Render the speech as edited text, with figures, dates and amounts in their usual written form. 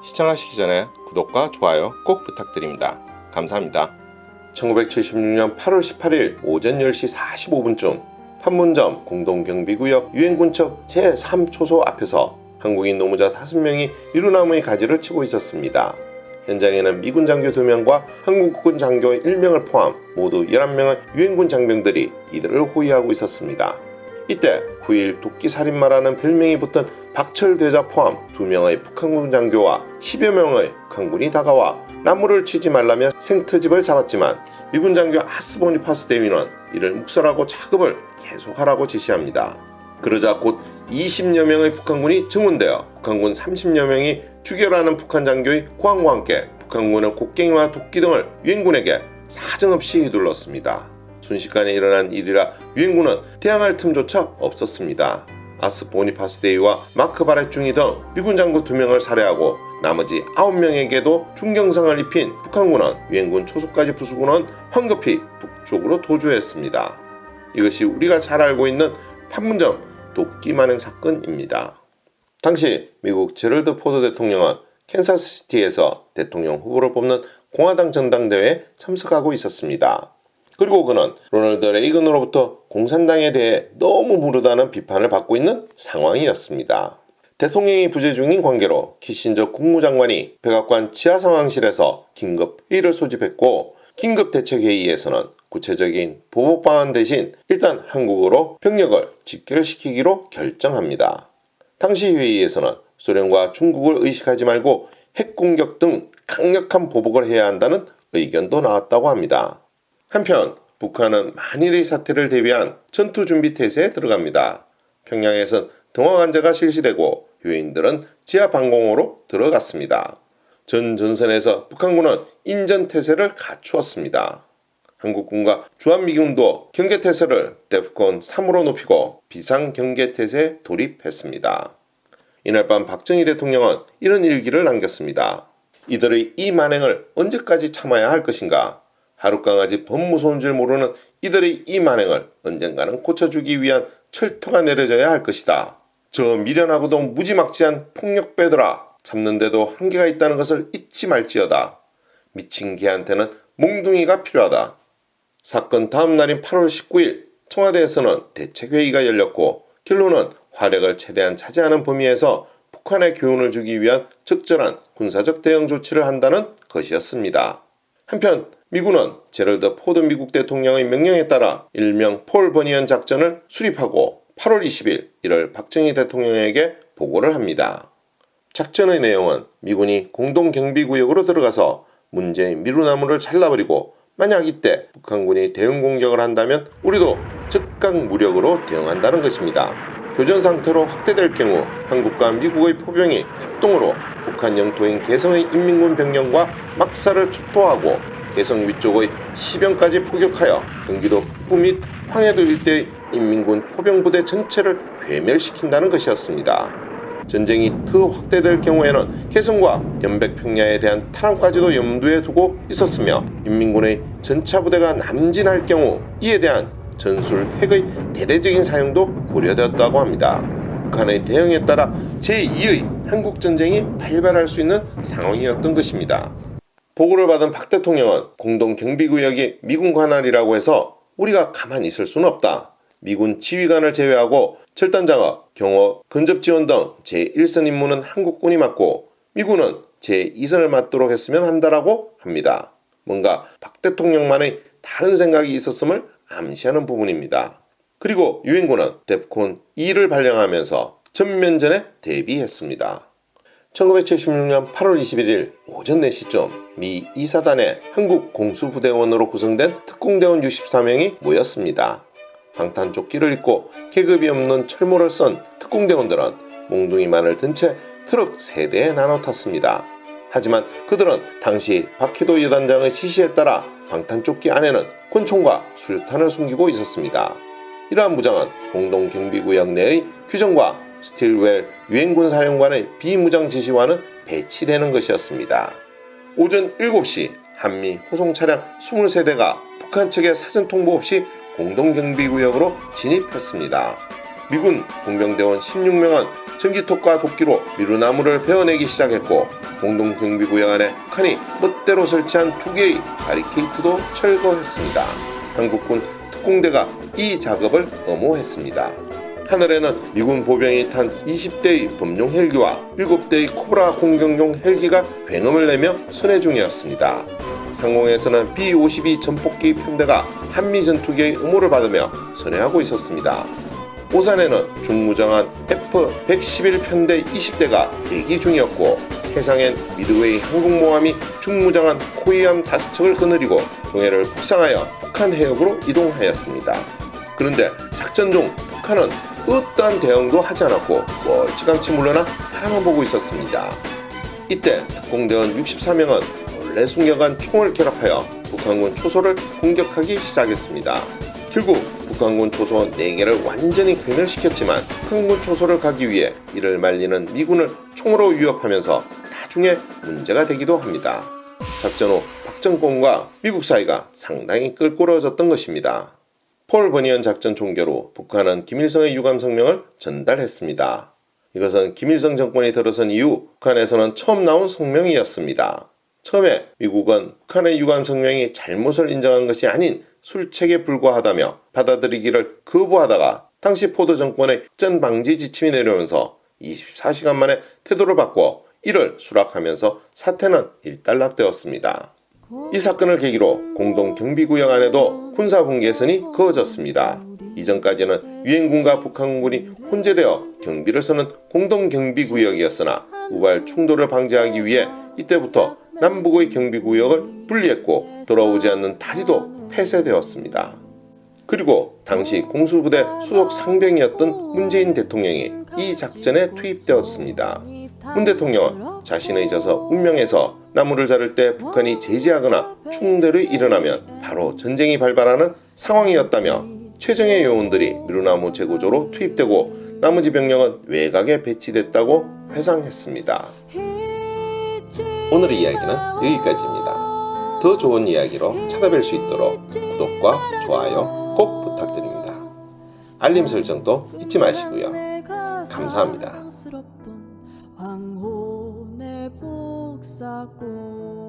시청하시기 전에 구독과 좋아요 꼭 부탁드립니다. 감사합니다. 1976년 8월 18일 오전 10시 45분쯤 판문점 공동경비구역 유엔군청 제3초소 앞에서 한국인 노무자 5명이 미루나무의 가지를 치고 있었습니다. 현장에는 미군 장교 2명과 한국군 장교 1명을 포함 모두 11명의 유엔군 장병들이 이들을 호위하고 있었습니다. 이때 9.1 도끼살인마라는 별명이 붙은 박철대자 포함 2명의 북한군 장교와 10여 명의 북한군이 다가와 나무를 치지 말라며 생트집을 잡았지만 미군 장교 아스 보니파스 대위는 이를 묵살하고 작업을 계속하라고 지시합니다. 그러자 곧 20여 명의 북한군이 증원되어 북한군 30여 명이 죽여라는 북한 장교의 고함과 함께 북한군은 곡괭이와 도끼 등을 유엔군에게 사정없이 휘둘렀습니다. 순식간에 일어난 일이라 유엔군은 대항할 틈조차 없었습니다. 아스 보니파스 대위와 마크 바렛 중위 등 미군 장교 2명을 살해하고 나머지 9명에게도 중경상을 입힌 북한군은 유엔군 초소까지 부수고는 황급히 북쪽으로 도주했습니다. 이것이 우리가 잘 알고 있는 판문점 도끼 만행 사건입니다. 당시 미국 제럴드 포드 대통령은 캔사스시티에서 대통령 후보를 뽑는 공화당 전당대회에 참석하고 있었습니다. 그리고 그는 로널드 레이건으로부터 공산당에 대해 너무 무르다는 비판을 받고 있는 상황이었습니다. 대통령이 부재 중인 관계로 키신저 국무장관이 백악관 지하상황실에서 긴급회의를 소집했고 긴급대책회의에서는 구체적인 보복방안 대신 일단 한국으로 병력을 집결시키기로 결정합니다. 당시 회의에서는 소련과 중국을 의식하지 말고 핵공격 등 강력한 보복을 해야 한다는 의견도 나왔다고 합니다. 한편 북한은 만일의 사태를 대비한 전투준비태세에 들어갑니다. 평양에선 등화관제가 실시되고 유엔들은 지하방공호로 들어갔습니다. 전 전선에서 북한군은 인전태세를 갖추었습니다. 한국군과 주한미군도 경계태세를 데프콘 3으로 높이고 비상경계태세에 돌입했습니다. 이날 밤 박정희 대통령은 이런 일기를 남겼습니다. 이들의 이 만행을 언제까지 참아야 할 것인가? 하룻강아지 법무소인 줄 모르는 이들의 이 만행을 언젠가는 고쳐주기 위한 철토가 내려져야 할 것이다. 저 미련하고도 무지막지한 폭력배들아, 참는데도 한계가 있다는 것을 잊지 말지어다. 미친 개한테는 몽둥이가 필요하다. 사건 다음 날인 8월 19일 청와대에서는 대책회의가 열렸고 결론은 화력을 최대한 차지하는 범위에서 북한에 교훈을 주기 위한 적절한 군사적 대응 조치를 한다는 것이었습니다. 한편 미군은 제럴드 포드 미국 대통령의 명령에 따라 일명 폴 버니언 작전을 수립하고 8월 20일 이를 박정희 대통령에게 보고를 합니다. 작전의 내용은 미군이 공동경비구역으로 들어가서 문제의 미루나무를 잘라버리고 만약 이때 북한군이 대응 공격을 한다면 우리도 즉각 무력으로 대응한다는 것입니다. 교전 상태로 확대될 경우 한국과 미국의 포병이 합동으로 북한 영토인 개성의 인민군 병력과 막사를 촉도하고 개성 위쪽의 시병까지 포격하여 경기도 북부 및 황해도 일대의 인민군 포병부대 전체를 괴멸시킨다는 것이었습니다. 전쟁이 더 확대될 경우에는 개성과 연백평야에 대한 탈환까지도 염두에 두고 있었으며 인민군의 전차부대가 남진할 경우 이에 대한 전술 핵의 대대적인 사용도 고려되었다고 합니다. 북한의 대응에 따라 제2의 한국전쟁이 발발할 수 있는 상황이었던 것입니다. 보고를 받은 박 대통령은 공동경비구역이 미군 관할이라고 해서 우리가 가만히 있을 수는 없다. 미군 지휘관을 제외하고 절단장업, 경호, 근접지원 등 제1선 임무는 한국군이 맡고 미군은 제2선을 맡도록 했으면 한다라고 합니다. 뭔가 박 대통령만의 다른 생각이 있었음을 암시하는 부분입니다. 그리고 유엔군은 데프콘 2를 발령하면서 전면전에 대비했습니다. 1976년 8월 21일 오전 4시쯤 미 2사단의 한국 공수부대원으로 구성된 특공대원 64명이 모였습니다. 방탄조끼를 입고 계급이 없는 철모를 쓴 특공대원들은 몽둥이만을 든 채 트럭 3대에 나눠 탔습니다. 하지만 그들은 당시 박해도 여단장의 지시에 따라 방탄조끼 안에는 권총과 수류탄을 숨기고 있었습니다. 이러한 무장은 공동경비구역 내의 규정과 스틸웰 유엔군 사령관의 비무장 지시와는 배치되는 것이었습니다. 오전 7시 한미 호송 차량 23대가 북한 측의 사전 통보 없이 공동경비구역으로 진입했습니다. 미군 공병대원 16명은 전기톱과 도끼로 미루나무를 베어내기 시작했고 공동경비구역 안에 북한이 멋대로 설치한 2개의 바리케이트도 철거했습니다. 한국군 특공대가 이 작업을 엄호했습니다. 하늘에는 미군 보병이 탄 20대의 범용 헬기와 7대의 코브라 공격용 헬기가 굉음을 내며 선회 중이었습니다. 상공에서는 B-52 전폭기 편대가 한미 전투기의 음호를 받으며 선회하고 있었습니다. 오산에는 중무장한 F-111 편대 20대가 대기 중이었고 해상엔 미드웨이 항공모함이 중무장한 코이암 5척을 거느리고 동해를 북상하여 북한 해역으로 이동하였습니다. 그런데 작전 중 북한은 어떠한 대응도 하지 않았고 멀찌감치 물러나 바라만 보고 있었습니다. 이때 특공대원 64명은 몰래 숨겨간 총을 결합하여 북한군 초소를 공격하기 시작했습니다. 결국 북한군 초소 4개를 완전히 괴멸시켰지만 북한군 초소를 가기 위해 이를 말리는 미군을 총으로 위협하면서 나중에 문제가 되기도 합니다. 작전 후 박 정권과 미국 사이가 상당히 껄끄러워졌던 것입니다. 폴 버니언 작전 종결 후 북한은 김일성의 유감성명을 전달했습니다. 이것은 김일성 정권이 들어선 이후 북한에서는 처음 나온 성명이었습니다. 처음에 미국은 북한의 유감성명이 잘못을 인정한 것이 아닌 술책에 불과하다며 받아들이기를 거부하다가 당시 포드 정권의 전 방지 지침이 내려오면서 24시간 만에 태도를 바꿔 이를 수락하면서 사태는 일단락되었습니다. 이 사건을 계기로 공동경비구역 안에도 군사분계선이 그어졌습니다. 이전까지는 유엔군과 북한군이 혼재되어 경비를 서는 공동경비구역이었으나 우발 충돌을 방지하기 위해 이때부터 남북의 경비구역을 분리했고 돌아오지 않는 다리도 폐쇄되었습니다. 그리고 당시 공수부대 소속 상병이었던 문재인 대통령이 이 작전에 투입되었습니다. 문 대통령은 자신의 저서 운명에서 나무를 자를 때 북한이 제지하거나 충돌이 일어나면 바로 전쟁이 발발하는 상황이었다며 최정예 요원들이 미루나무 재고조로 투입되고 나머지 병력은 외곽에 배치됐다고 회상했습니다. 오늘의 이야기는 여기까지입니다. 더 좋은 이야기로 찾아뵐 수 있도록 구독과 좋아요 꼭 부탁드립니다. 알림 설정도 잊지 마시고요. 감사합니다. 황혼의 복사고